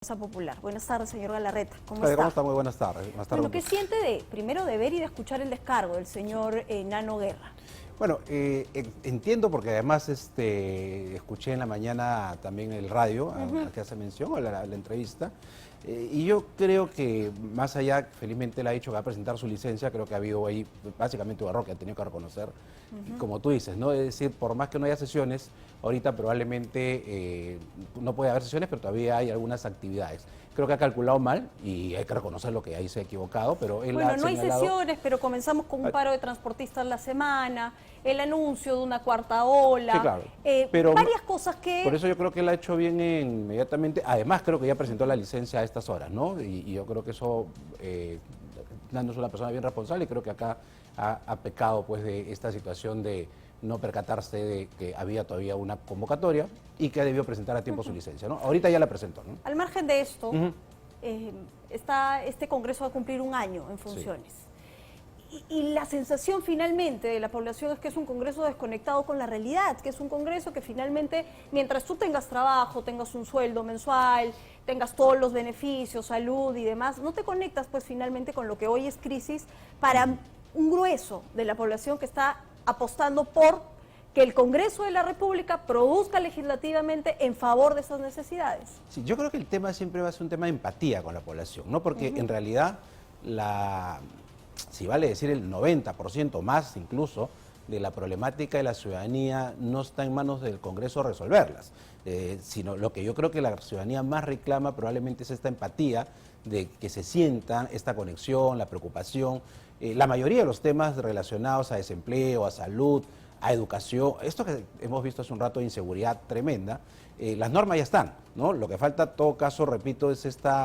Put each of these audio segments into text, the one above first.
Popular. Buenas tardes, señor Galarreta. ¿Cómo ¿Cómo está? está? Muy buenas tardes. Bueno, ¿qué siente primero de ver y de escuchar el descargo del señor Nano Guerra? Bueno, entiendo porque además escuché en la mañana también el radio, al que hace mención, a la entrevista, y yo creo que más allá, felizmente él ha dicho que va a presentar su licencia, creo que ha habido ahí básicamente un error que ha tenido que reconocer, como tú dices, ¿no? Es decir, por más que no haya sesiones, ahorita probablemente no puede haber sesiones, pero todavía hay algunas actividades. Creo que ha calculado mal y hay que reconocer lo que ahí se ha equivocado, pero él bueno, ha no señalado... hay sesiones, pero comenzamos con un paro de transportistas la semana, el anuncio de una cuarta ola, Sí, claro. Pero varias cosas que... Por eso yo creo que él ha hecho bien inmediatamente. Además, creo que ya presentó la licencia a estas horas, ¿no? Y yo creo que eso, Nando es una persona bien responsable y creo que acá ha pecado pues de esta situación de no percatarse de que había todavía una convocatoria y que debió presentar a tiempo su licencia, ¿no? Ahorita ya la presentó, ¿no? Al margen de esto, este Congreso va a cumplir un año en funciones. Sí. Y la sensación finalmente de la población es que es un Congreso desconectado con la realidad, que es un Congreso que finalmente, mientras tú tengas trabajo, tengas un sueldo mensual, tengas todos los beneficios, salud y demás, no te conectas pues finalmente con lo que hoy es crisis para un grueso de la población que está apostando por que el Congreso de la República produzca legislativamente en favor de esas necesidades. Sí, yo creo que el tema siempre va a ser un tema de empatía con la población, ¿no? Porque en realidad si vale decir el 90% más incluso de la problemática de la ciudadanía no está en manos del Congreso resolverlas, sino lo que yo creo que la ciudadanía más reclama probablemente es esta empatía de que se sientan esta conexión, la preocupación, la mayoría de los temas relacionados a desempleo, a salud, a educación, esto que hemos visto hace un rato de inseguridad tremenda, las normas ya están, ¿no? Lo que falta, en todo caso, repito,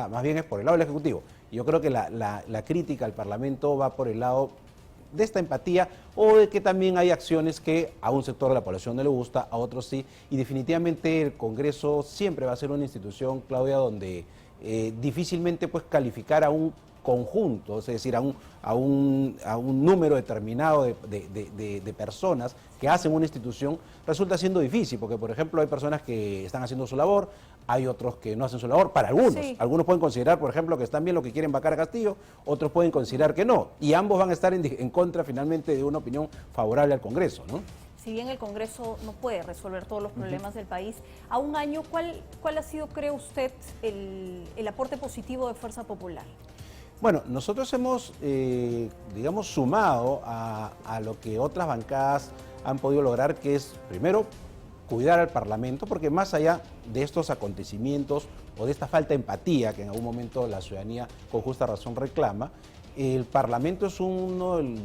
más bien es por el lado del Ejecutivo. Y yo creo que la crítica al Parlamento va por el lado de esta empatía o de que también hay acciones que a un sector de la población no le gusta, a otros sí. Y definitivamente el Congreso siempre va a ser una institución, Claudia, donde difícilmente puedes calificar a un conjunto, es decir, a un número determinado de personas que hacen una institución, resulta siendo difícil, porque por ejemplo hay personas que están haciendo su labor, hay otros que no hacen su labor, para algunos. Sí. Algunos pueden considerar, por ejemplo, que están bien lo que quieren vacar a Castillo, otros pueden considerar que no, y ambos van a estar en contra finalmente de una opinión favorable al Congreso, ¿no? Si bien el Congreso no puede resolver todos los problemas del país, a un año, ¿cuál ha sido, cree usted, el aporte positivo de Fuerza Popular? Bueno, nosotros hemos, digamos, sumado a lo que otras bancadas han podido lograr, que es, primero, cuidar al Parlamento, porque más allá de estos acontecimientos o de esta falta de empatía que en algún momento la ciudadanía con justa razón reclama, el Parlamento es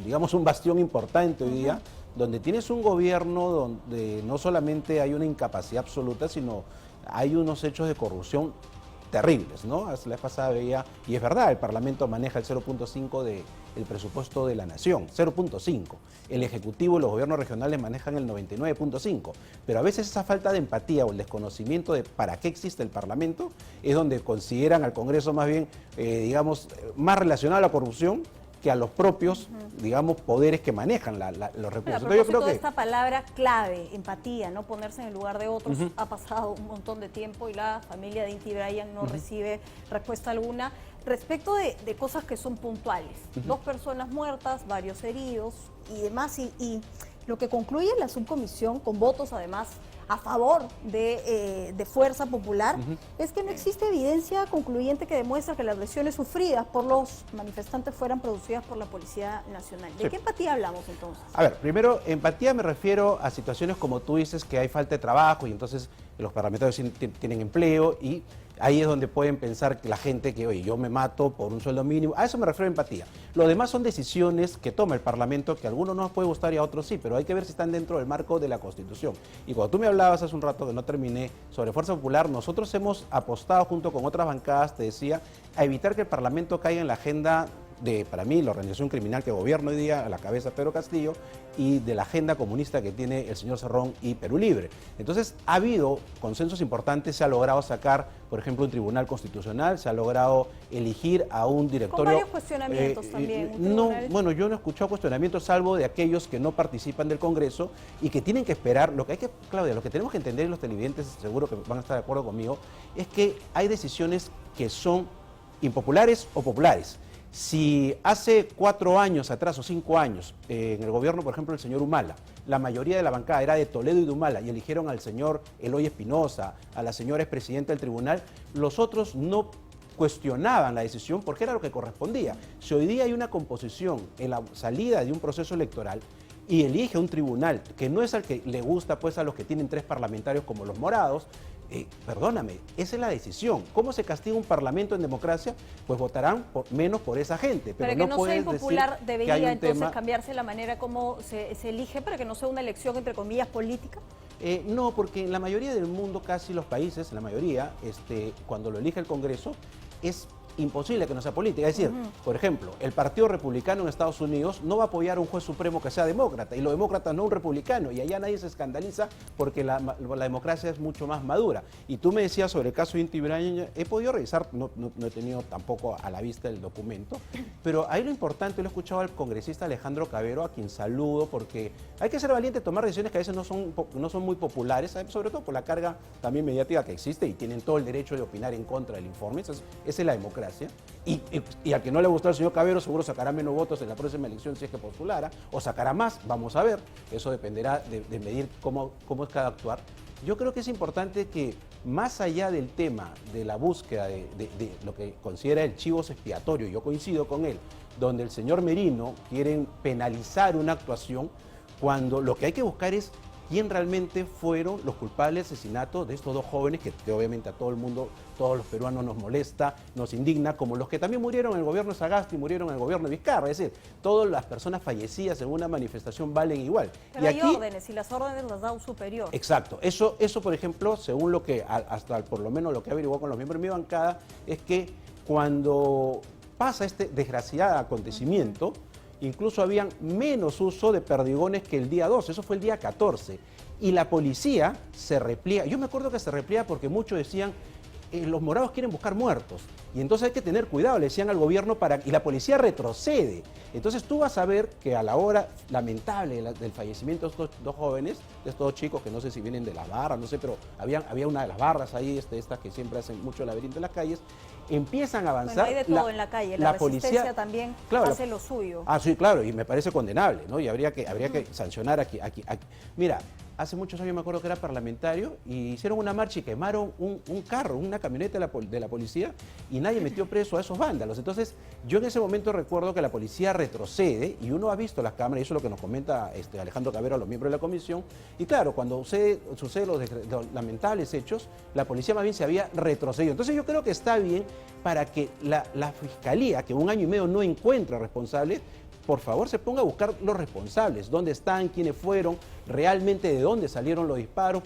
digamos, un bastión importante hoy día, donde tienes un gobierno donde no solamente hay una incapacidad absoluta, sino hay unos hechos de corrupción terribles, ¿no? La vez pasada veía, y es verdad, el Parlamento maneja el 0.5 del presupuesto de la nación, 0.5. El Ejecutivo y los gobiernos regionales manejan el 99.5. Pero a veces esa falta de empatía o el desconocimiento de para qué existe el Parlamento es donde consideran al Congreso más bien, digamos, más relacionado a la corrupción que a los propios, digamos, poderes que manejan los recursos. Pero yo creo que esta palabra clave, empatía, no ponerse en el lugar de otros, ha pasado un montón de tiempo y la familia de Inti Bryan no recibe respuesta alguna respecto de cosas que son puntuales. 2 personas muertas, varios heridos y demás, y lo que concluye la subcomisión, con votos además a favor de Fuerza Popular, es que no existe evidencia concluyente que demuestre que las lesiones sufridas por los manifestantes fueran producidas por la Policía Nacional. ¿De qué empatía hablamos entonces? A ver, primero, empatía me refiero a situaciones como tú dices, que hay falta de trabajo y entonces los parlamentarios tienen empleo y ahí es donde pueden pensar que la gente que, oye, yo me mato por un sueldo mínimo. A eso me refiero a empatía. Lo demás son decisiones que toma el Parlamento, que a algunos no nos puede gustar y a otros sí, pero hay que ver si están dentro del marco de la Constitución. Y cuando tú me hablabas hace un rato, que no terminé, sobre Fuerza Popular, nosotros hemos apostado junto con otras bancadas, te decía, a evitar que el Parlamento caiga en la agenda para mí, la organización criminal que gobierna hoy día a la cabeza Pedro Castillo y de la agenda comunista que tiene el señor Cerrón y Perú Libre. Entonces, ha habido consensos importantes, se ha logrado sacar, por ejemplo, un tribunal constitucional, se ha logrado elegir a un directorio... Con varios cuestionamientos también. No, bueno, yo no he escuchado cuestionamientos salvo de aquellos que no participan del Congreso y que tienen que esperar. Lo que hay que, Claudia, lo que tenemos que entender, y los televidentes seguro que van a estar de acuerdo conmigo, es que hay decisiones que son impopulares o populares. Si hace 4 años atrás o 5 años, en el gobierno, por ejemplo, el señor Humala, la mayoría de la bancada era de Toledo y de Humala y eligieron al señor Eloy Espinosa, a la señora expresidenta del tribunal, los otros no cuestionaban la decisión porque era lo que correspondía. Si hoy día hay una composición en la salida de un proceso electoral y elige un tribunal que no es al que le gusta pues a los que tienen 3 parlamentarios como los morados, perdóname, esa es la decisión. ¿Cómo se castiga un parlamento en democracia? Pues votarán menos por esa gente. Pero no que no sea impopular, debería entonces cambiarse la manera como se elige para que no sea una elección, entre comillas, política. No, porque en la mayoría del mundo, casi los países, la mayoría, cuando lo elige el Congreso, es imposible que no sea política. Es decir, por ejemplo, el Partido Republicano en Estados Unidos no va a apoyar a un juez supremo que sea demócrata, y los demócratas no un republicano, y allá nadie se escandaliza porque la democracia es mucho más madura. Y tú me decías sobre el caso de Inti Brian, he podido revisar, no he tenido tampoco a la vista el documento, pero ahí lo importante, lo he escuchado al congresista Alejandro Cabero, a quien saludo, porque hay que ser valiente, tomar decisiones que a veces no son muy populares, sobre todo por la carga también mediática que existe, y tienen todo el derecho de opinar en contra del informe. Esa es la democracia. Y a que no le gustó al señor Cabero, seguro sacará menos votos en la próxima elección si es que postulara, o sacará más, vamos a ver. Eso dependerá de medir cómo es cada actuar. Yo creo que es importante que, más allá del tema de la búsqueda de lo que considera el chivo expiatorio, yo coincido con él, donde el señor Merino quiere penalizar una actuación, cuando lo que hay que buscar es quién realmente fueron los culpables del asesinato de estos 2 jóvenes, que obviamente a todo el mundo, todos los peruanos nos molesta, nos indigna, como los que también murieron en el gobierno de Sagasti, murieron en el gobierno de Vizcarra. Es decir, todas las personas fallecidas en una manifestación valen igual. Pero hay órdenes, y las órdenes las da un superior. Exacto. Eso, por ejemplo, según lo que, hasta por lo menos lo que averiguó con los miembros de mi bancada, es que cuando pasa este desgraciado acontecimiento, incluso habían menos uso de perdigones que el día 2, eso fue el día 14. Y la policía se repliega. Yo me acuerdo que se repliega porque muchos decían, los morados quieren buscar muertos. Y entonces hay que tener cuidado, le decían al gobierno, y la policía retrocede. Entonces tú vas a ver que a la hora lamentable del fallecimiento de estos 2 jóvenes, de estos 2 chicos que no sé si vienen de las barras, no sé, pero había una de las barras ahí, estas que siempre hacen mucho laberinto en las calles, empiezan a avanzar. Bueno, hay de todo en la calle, la resistencia policía también hace lo suyo. Sí, claro, y me parece condenable, ¿no? Y habría que sancionar aquí. Mira, hace muchos años me acuerdo que era parlamentario y hicieron una marcha y quemaron un carro, una camioneta de la policía, y nadie metió preso a esos vándalos. Entonces, yo en ese momento recuerdo que la policía retrocede, y uno ha visto las cámaras, y eso es lo que nos comenta Alejandro Cabero a los miembros de la comisión, y claro, cuando sucede los lamentables hechos, la policía más bien se había retrocedido. Entonces yo creo que está bien, para que la Fiscalía, que 1 año y medio no encuentra responsables, por favor se ponga a buscar los responsables, dónde están, quiénes fueron, realmente de dónde salieron los disparos,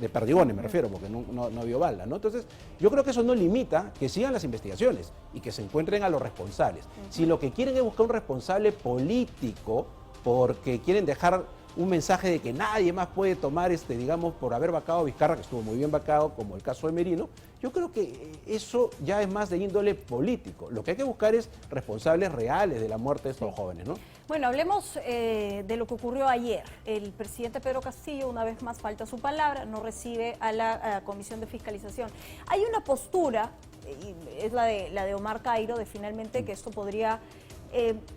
de perdigones me refiero, porque no había bala, ¿no? Entonces, yo creo que eso no limita que sigan las investigaciones y que se encuentren a los responsables. Si lo que quieren es buscar un responsable político, porque quieren dejar un mensaje de que nadie más puede tomar, digamos, por haber vacado a Vizcarra, que estuvo muy bien vacado, como el caso de Merino, yo creo que eso ya es más de índole político. Lo que hay que buscar es responsables reales de la muerte de estos jóvenes, ¿no? Bueno, hablemos de lo que ocurrió ayer. El presidente Pedro Castillo, una vez más, falta su palabra, no recibe a la Comisión de Fiscalización. Hay una postura, y es la de Omar Cairo, de finalmente que esto podría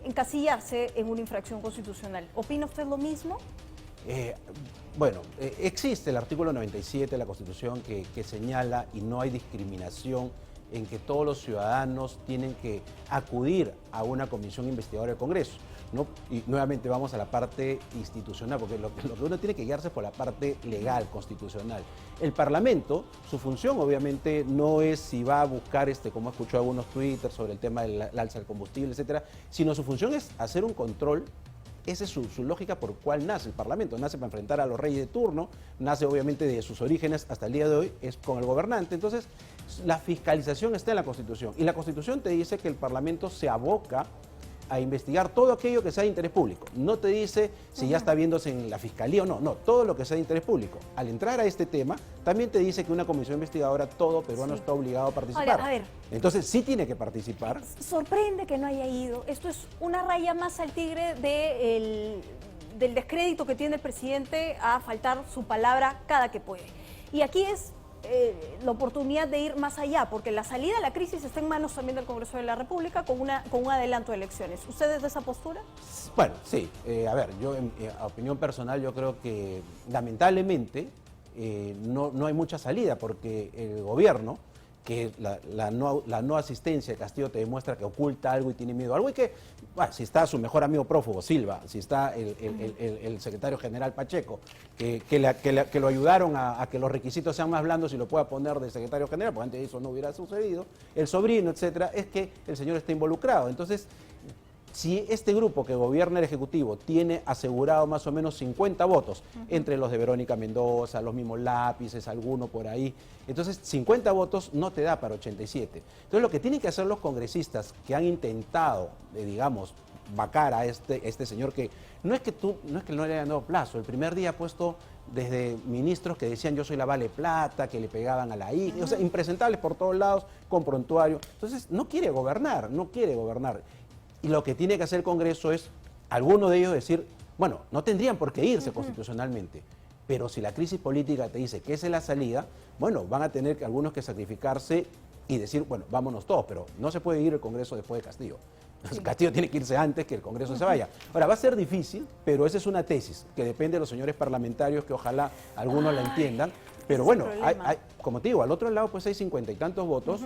encasillarse en una infracción constitucional. ¿Opina usted lo mismo? Bueno, existe el artículo 97 de la Constitución que señala, y no hay discriminación, en que todos los ciudadanos tienen que acudir a una comisión investigadora del Congreso, ¿no? Y nuevamente vamos a la parte institucional, porque lo que uno tiene que guiarse por la parte legal, constitucional. El Parlamento, su función obviamente no es si va a buscar, como escuchó algunos twitters sobre el tema del alza del combustible, etcétera, sino su función es hacer un control. Esa es su lógica por cual nace el Parlamento. Nace para enfrentar a los reyes de turno, nace obviamente de sus orígenes hasta el día de hoy, es con el gobernante. Entonces, la fiscalización está en la Constitución. Y la Constitución te dice que el Parlamento se aboca a investigar todo aquello que sea de interés público. No te dice si ya está viéndose en la fiscalía o no, no, todo lo que sea de interés público. Al entrar a este tema, también te dice que una comisión investigadora, todo peruano está obligado a participar. Ahora, a ver. Entonces sí tiene que participar. Sorprende que no haya ido. Esto es una raya más al tigre del descrédito que tiene el presidente a faltar su palabra cada que puede. Y aquí es la oportunidad de ir más allá, porque la salida a la crisis está en manos también del Congreso de la República con un adelanto de elecciones. ¿Ustedes de esa postura? Bueno, sí. A ver, yo en opinión personal yo creo que lamentablemente no hay mucha salida, porque el gobierno, que la no asistencia de Castillo te demuestra que oculta algo y tiene miedo a algo, y que, bueno, si está su mejor amigo prófugo, Silva, si está el secretario general Pacheco, que lo ayudaron a que los requisitos sean más blandos y lo pueda poner de secretario general, porque antes eso no hubiera sucedido, el sobrino, etcétera, es que el señor está involucrado. Entonces, si este grupo que gobierna el Ejecutivo tiene asegurado más o menos 50 votos, entre los de Verónica Mendoza, los mismos lápices, alguno por ahí, entonces 50 votos no te da para 87. Entonces lo que tienen que hacer los congresistas que han intentado, digamos, vacar a este señor, que no es que no le hayan dado plazo, el primer día ha puesto desde ministros que decían yo soy la Vale Plata, que le pegaban a la hija, o sea, impresentables por todos lados, con prontuario. Entonces no quiere gobernar. Y lo que tiene que hacer el Congreso es, algunos de ellos decir, bueno, no tendrían por qué irse constitucionalmente, pero si la crisis política te dice que esa es la salida, bueno, van a tener algunos que sacrificarse y decir, bueno, vámonos todos, pero no se puede ir el Congreso después de Castillo. Sí. Castillo tiene que irse antes que el Congreso se vaya. Ahora, va a ser difícil, pero esa es una tesis que depende de los señores parlamentarios, que ojalá algunos la entiendan. Pero bueno, como te digo, al otro lado pues hay 50 y tantos votos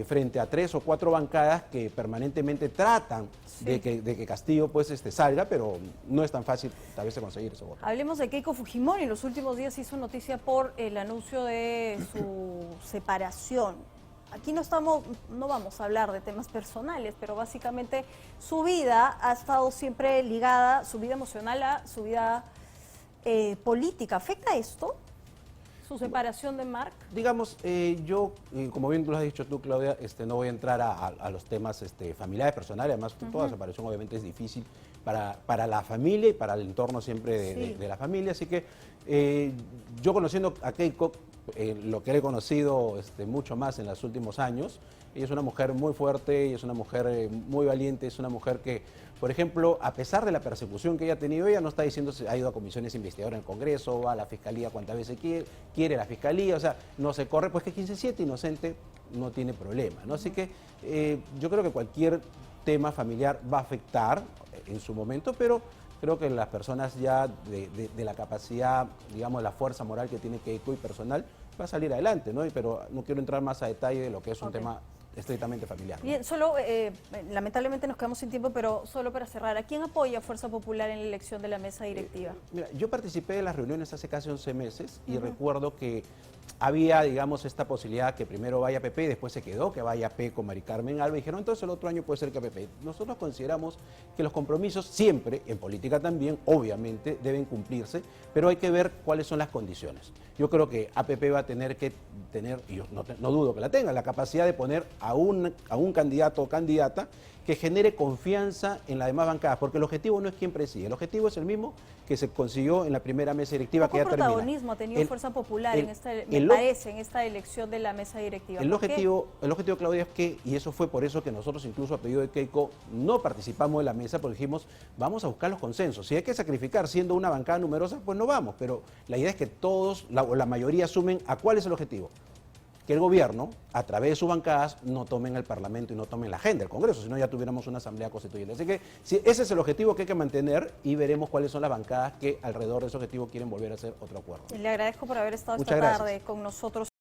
frente a 3 o 4 bancadas que permanentemente tratan de que Castillo pues salga, pero no es tan fácil tal vez conseguir esos votos. Hablemos de Keiko Fujimori. En los últimos días hizo noticia por el anuncio de su separación. Aquí no vamos a hablar de temas personales, pero básicamente su vida ha estado siempre ligada, su vida emocional a su vida política. ¿Afecta esto? ¿Su separación de Marc? Digamos, yo, como bien tú lo has dicho tú, Claudia, no voy a entrar a los temas familiares, personales, además toda separación obviamente es difícil para la familia y para el entorno siempre de la familia, así que yo conociendo a Keiko, lo que he conocido mucho más en los últimos años, ella es una mujer muy fuerte, ella es una mujer muy valiente, es una mujer que, por ejemplo, a pesar de la persecución que ella ha tenido, ella no está diciendo si ha ido a comisiones investigadoras en el Congreso, va a la Fiscalía cuantas veces quiere la Fiscalía, o sea, no se corre, pues que quien se siente inocente no tiene problema, ¿no? Así que yo creo que cualquier tema familiar va a afectar en su momento, pero creo que las personas ya de la capacidad, digamos, de la fuerza moral que tiene Keiko y personal, va a salir adelante, ¿no? Pero no quiero entrar más a detalle de lo que es un tema estrictamente familiar, ¿no? Bien, solo, lamentablemente nos quedamos sin tiempo, pero solo para cerrar, ¿a quién apoya Fuerza Popular en la elección de la mesa directiva? Mira, yo participé de las reuniones hace casi 11 meses y recuerdo que había, digamos, esta posibilidad que primero vaya PP y después se quedó que vaya P con Mari Carmen Alba. Y dijeron, entonces el otro año puede ser que PP. Nosotros consideramos que los compromisos siempre, en política también, obviamente, deben cumplirse, pero hay que ver cuáles son las condiciones. Yo creo que APP va a tener que tener, y yo no dudo que la tenga, la capacidad de poner a un candidato o candidata que genere confianza en las demás bancadas, porque el objetivo no es quién preside, el objetivo es el mismo que se consiguió en la primera mesa directiva que ya termina. ¿Qué protagonismo ha tenido Fuerza Popular en esta elección de la mesa directiva? El objetivo, Claudia, es que, y eso fue por eso que nosotros incluso a pedido de Keiko no participamos de la mesa, porque dijimos, vamos a buscar los consensos. Si hay que sacrificar siendo una bancada numerosa, pues no vamos, pero la idea es que todos, la mayoría asumen a cuál es el objetivo. Que el gobierno, a través de sus bancadas, no tomen el Parlamento y no tomen la agenda del Congreso, si no ya tuviéramos una asamblea constituyente. Así que ese es el objetivo que hay que mantener y veremos cuáles son las bancadas que alrededor de ese objetivo quieren volver a hacer otro acuerdo. Le agradezco por haber estado Muchas esta gracias. tarde con nosotros.